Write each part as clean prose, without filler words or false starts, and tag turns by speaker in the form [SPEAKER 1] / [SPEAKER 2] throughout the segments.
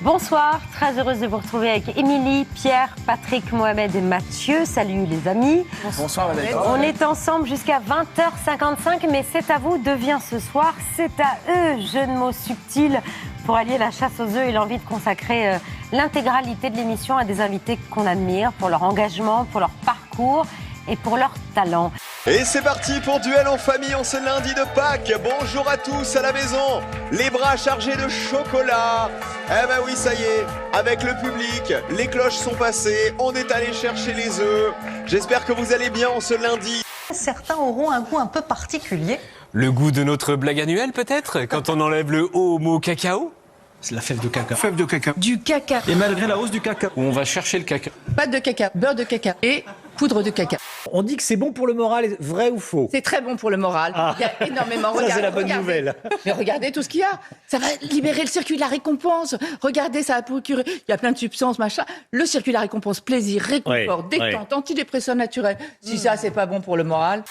[SPEAKER 1] Bonsoir, très heureuse de vous retrouver avec Émilie, Pierre, Patrick, Mohamed et Mathieu. Salut les amis.
[SPEAKER 2] Bonsoir Madeleine.
[SPEAKER 1] On est ensemble jusqu'à 20h55, mais c'est à vous, devient ce soir. C'est à eux, jeu de mots subtil, pour allier la chasse aux œufs et l'envie de consacrer l'intégralité de l'émission à des invités qu'on admire pour leur engagement, pour leur parcours et pour leur talent.
[SPEAKER 3] Et c'est parti pour Duel en famille en ce lundi de Pâques. Bonjour à tous à la maison. Les bras chargés de chocolat. Eh ben oui, ça y est, avec le public, les cloches sont passées, on est allé chercher les œufs. J'espère que vous allez bien en ce lundi.
[SPEAKER 4] Certains auront un goût un peu particulier.
[SPEAKER 5] Le goût de notre blague annuelle peut-être, quand on enlève le O au mot cacao.
[SPEAKER 2] C'est la fève de caca.
[SPEAKER 6] Fève de caca.
[SPEAKER 4] Du caca.
[SPEAKER 6] Et malgré la hausse du caca.
[SPEAKER 5] Où on va chercher le caca.
[SPEAKER 4] Pâte de caca, beurre de caca et poudre de caca.
[SPEAKER 7] On dit que c'est bon pour le moral, vrai ou faux?
[SPEAKER 4] C'est très bon pour le moral. Il y a énormément.
[SPEAKER 7] Ça, c'est la bonne nouvelle.
[SPEAKER 4] Mais regardez tout ce qu'il y a. Ça va libérer le circuit de la récompense. Regardez, ça va procurer. Il y a plein de substances, machin. Le circuit de la récompense, plaisir, réconfort, détente, antidépresseur naturel. Si ça, c'est pas bon pour le moral.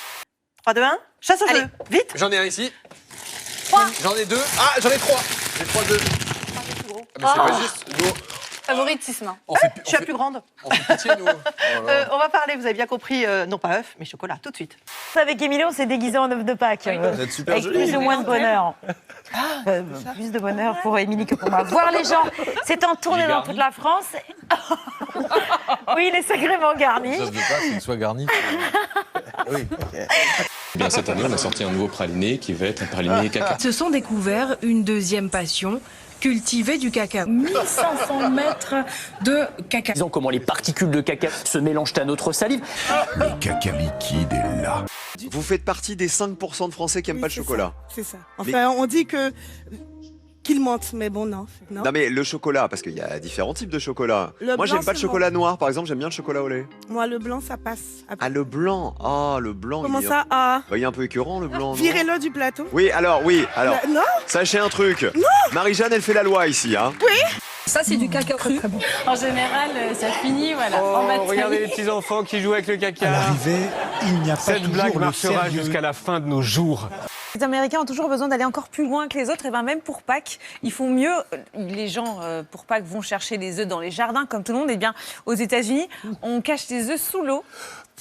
[SPEAKER 8] 3, 2, 1, chasse aux œufs. Vite.
[SPEAKER 5] J'en ai un ici.
[SPEAKER 8] 3.
[SPEAKER 5] J'en ai 2. Ah, j'en ai 3. J'ai 3 d'œufs. Ah, mais c'est pas juste. Nous,
[SPEAKER 8] Favoritisme. Je suis la plus grande.
[SPEAKER 5] on fait pitié, nous.
[SPEAKER 8] On va parler, vous avez bien compris, non pas œuf, mais chocolat, tout de suite.
[SPEAKER 1] Avec Émilie, on s'est déguisé en œuf de Pâques.
[SPEAKER 3] Vous êtes super
[SPEAKER 1] avec
[SPEAKER 3] jolis.
[SPEAKER 1] plus ou moins de bonheur. Plus de bonheur pour Émilie que pour moi. Voir les gens, c'est en tournée dans toute la France. Oui, il est sacrément garni.
[SPEAKER 9] Ça se veut pas, c'est qu'il soit garni.
[SPEAKER 3] Oui.
[SPEAKER 9] Eh bien, cette année, on a sorti un nouveau praliné qui va être un praliné caca.
[SPEAKER 10] Se sont découverts une deuxième passion, cultiver du caca. 1500 mètres de caca.
[SPEAKER 11] Disons comment les particules de caca se mélangent à notre salive.
[SPEAKER 6] Le caca liquide est là.
[SPEAKER 3] Vous faites partie des 5% de Français qui n'aiment pas le chocolat.
[SPEAKER 12] C'est ça. Enfin, on dit qu'il mentent, mais bon, non.
[SPEAKER 3] Non mais le chocolat, parce qu'il y a différents types de chocolat.
[SPEAKER 12] Le
[SPEAKER 3] Moi, j'aime
[SPEAKER 12] blanc,
[SPEAKER 3] pas le
[SPEAKER 12] c'est
[SPEAKER 3] chocolat noir, par exemple, j'aime bien le chocolat au lait.
[SPEAKER 12] Moi, le blanc, ça passe.
[SPEAKER 3] Ah, le blanc. Ah, le blanc.
[SPEAKER 12] Comment
[SPEAKER 3] il est...
[SPEAKER 12] ça ah
[SPEAKER 3] Il est un peu écœurant, le blanc. non
[SPEAKER 12] Virez-le du plateau.
[SPEAKER 3] Oui, alors.
[SPEAKER 12] Non.
[SPEAKER 3] Sachez un truc. Marie-Jeanne, elle fait la loi ici, hein.
[SPEAKER 10] Ça, c'est du caca cru. En général, ça finit, voilà.
[SPEAKER 5] Oh, regardez les petits enfants qui jouent avec le caca.
[SPEAKER 6] À l'arrivée, il n'y a pas
[SPEAKER 5] Cette
[SPEAKER 6] toujours
[SPEAKER 5] blague
[SPEAKER 6] le
[SPEAKER 5] marchera
[SPEAKER 6] sérieux.
[SPEAKER 5] jusqu'à la fin de nos jours.
[SPEAKER 13] Les Américains ont toujours besoin d'aller encore plus loin que les autres. Et ben même pour Pâques, ils font mieux. Les gens, pour Pâques, vont chercher les œufs dans les jardins, comme tout le monde. Et bien, aux États-Unis, on cache les œufs sous l'eau.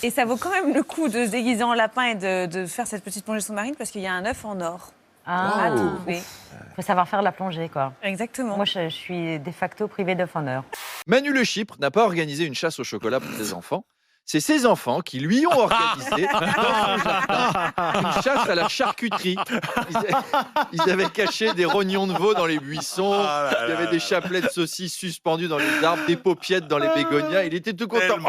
[SPEAKER 13] Et ça vaut quand même le coup de se déguiser en lapin et de faire cette petite plongée sous-marine parce qu'il y a un œuf en or. À trouver.
[SPEAKER 1] Il faut savoir faire la plongée, quoi.
[SPEAKER 13] Exactement.
[SPEAKER 1] Moi, je suis de facto privée d'œuf en or.
[SPEAKER 2] Manu Le Chypre n'a pas organisé une chasse au chocolat pour ses enfants. C'est ses enfants qui lui ont organisé dans son jardin une chasse à la charcuterie. Ils avaient caché des rognons de veau dans les buissons, il y avait des chapelets de saucisses suspendus dans les arbres, des paupiettes dans les bégonias. Il était tout content.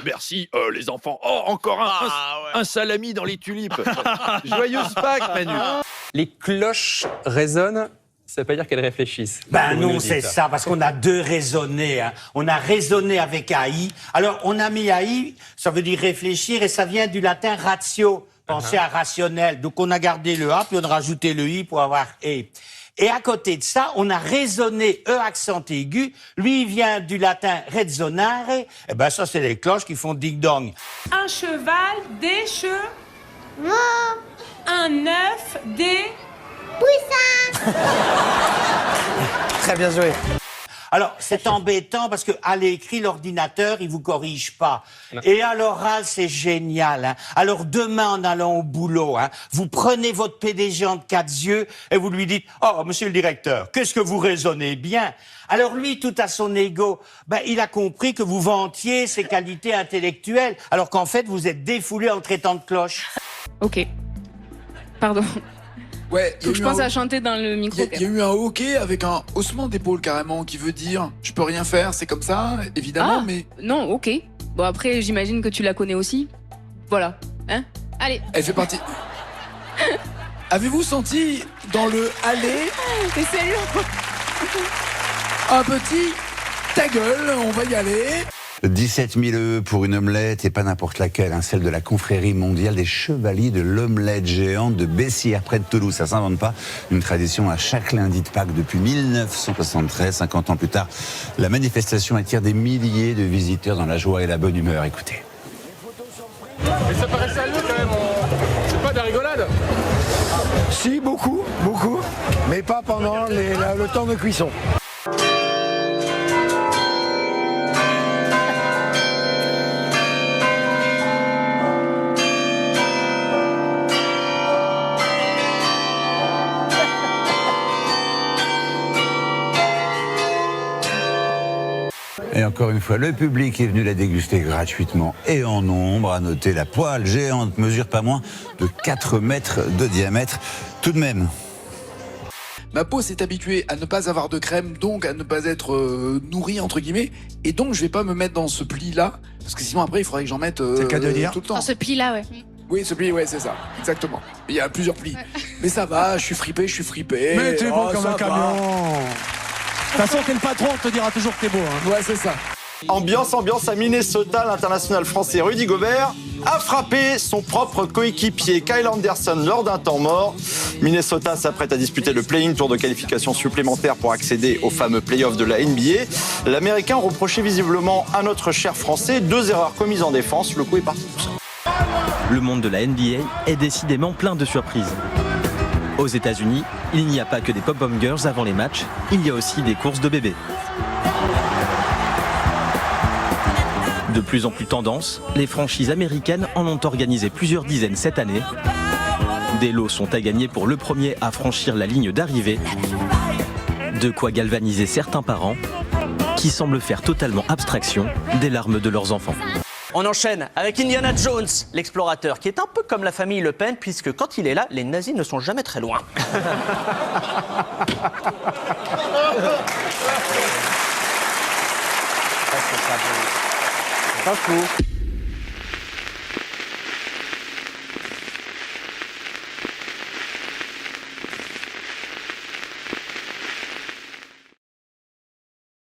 [SPEAKER 2] Merci les enfants. Oh, encore un salami dans les tulipes. Joyeuse Pâques, Manu.
[SPEAKER 5] Les cloches résonnent, ça veut pas dire qu'elles réfléchissent.
[SPEAKER 7] Ben non, c'est ça, parce qu'on a deux raisonnés. Hein. On a raisonné avec AI. Alors, on a mis AI, ça veut dire réfléchir, et ça vient du latin ratio, penser à rationnel. Donc, on a gardé le A, puis on a rajouté le I pour avoir E. Et à côté de ça, on a raisonné E accent aigu. Lui, il vient du latin raisonare. Eh ben, ça, c'est les cloches qui font ding-dong.
[SPEAKER 10] Un cheval, des chevaux. Un œuf, des...
[SPEAKER 7] Très bien joué. Alors, c'est embêtant parce que à l'écrit, l'ordinateur, il vous corrige pas.
[SPEAKER 5] Non.
[SPEAKER 7] Et à l'oral, c'est génial. Hein. Alors, demain, en allant au boulot, hein, vous prenez votre PDG entre quatre yeux et vous lui dites « Oh, monsieur le directeur, qu'est-ce que vous raisonnez bien ?» Alors lui, tout à son ego, ben, il a compris que vous vantiez ses qualités intellectuelles, alors qu'en fait, vous êtes défoulé en traitant de cloche.
[SPEAKER 10] Ok. Pardon.
[SPEAKER 6] Ouais,
[SPEAKER 10] Faut que je pense à chanter dans le micro.
[SPEAKER 6] Il y a eu un hoquet avec un haussement d'épaule carrément qui veut dire je peux rien faire, c'est comme ça, évidemment, mais.
[SPEAKER 10] Non, ok. Bon, après, j'imagine que tu la connais aussi. Voilà. Hein? Allez.
[SPEAKER 6] Elle fait partie. Avez-vous senti dans le aller
[SPEAKER 10] T'es sérieux?
[SPEAKER 6] un petit ta gueule, on va y aller.
[SPEAKER 14] 17 000 œufs pour une omelette, et pas n'importe laquelle, hein, celle de la confrérie mondiale des chevaliers de l'omelette géante de Bessières, près de Toulouse. Ça s'invente pas, une tradition à chaque lundi de Pâques depuis 1973. 50 ans plus tard, la manifestation attire des milliers de visiteurs dans la joie et la bonne humeur. Écoutez.
[SPEAKER 5] Mais ça paraît sérieux quand même, c'est pas de la rigolade.
[SPEAKER 15] Si, beaucoup, mais pas pendant le temps de cuisson.
[SPEAKER 14] Et encore une fois, le public est venu la déguster gratuitement et en nombre. À noter, la poêle géante mesure pas moins de 4 mètres de diamètre. Tout de même.
[SPEAKER 6] Ma peau s'est habituée à ne pas avoir de crème, donc à ne pas être nourrie, entre guillemets. Et donc, je vais pas me mettre dans ce pli-là, parce que sinon, après, il faudrait que j'en mette
[SPEAKER 15] C'est le cas de dire.
[SPEAKER 6] tout le temps.
[SPEAKER 16] Dans ce pli-là, ouais.
[SPEAKER 6] Oui, ce pli, ouais, c'est ça, exactement. Il y a plusieurs plis. Mais ça va, je suis fripé.
[SPEAKER 15] Mais t'es beau
[SPEAKER 6] Oh,
[SPEAKER 15] comme
[SPEAKER 6] ça
[SPEAKER 15] un
[SPEAKER 6] va.
[SPEAKER 15] camion. De toute façon, t'es le patron, on te dira toujours que t'es beau. Hein.
[SPEAKER 6] Ouais, c'est ça.
[SPEAKER 17] Ambiance à Minnesota, l'international français Rudy Gobert a frappé son propre coéquipier Kyle Anderson lors d'un temps mort. Minnesota s'apprête à disputer le play-in, tour de qualification supplémentaire pour accéder aux fameux play-offs de la NBA. L'Américain reprochait visiblement à notre cher Français 2 erreurs commises en défense. Le coup est parti tout seul.
[SPEAKER 18] Le monde de la NBA est décidément plein de surprises. Aux États-Unis, il n'y a pas que des pop-up girls avant les matchs, il y a aussi des courses de bébés. De plus en plus tendance, les franchises américaines en ont organisé plusieurs dizaines cette année. Des lots sont à gagner pour le premier à franchir la ligne d'arrivée. De quoi galvaniser certains parents qui semblent faire totalement abstraction des larmes de leurs enfants.
[SPEAKER 11] On enchaîne avec Indiana Jones, l'explorateur, qui est un peu comme la famille Le Pen, puisque quand il est là, les nazis ne sont jamais très loin.
[SPEAKER 17] Pas fou.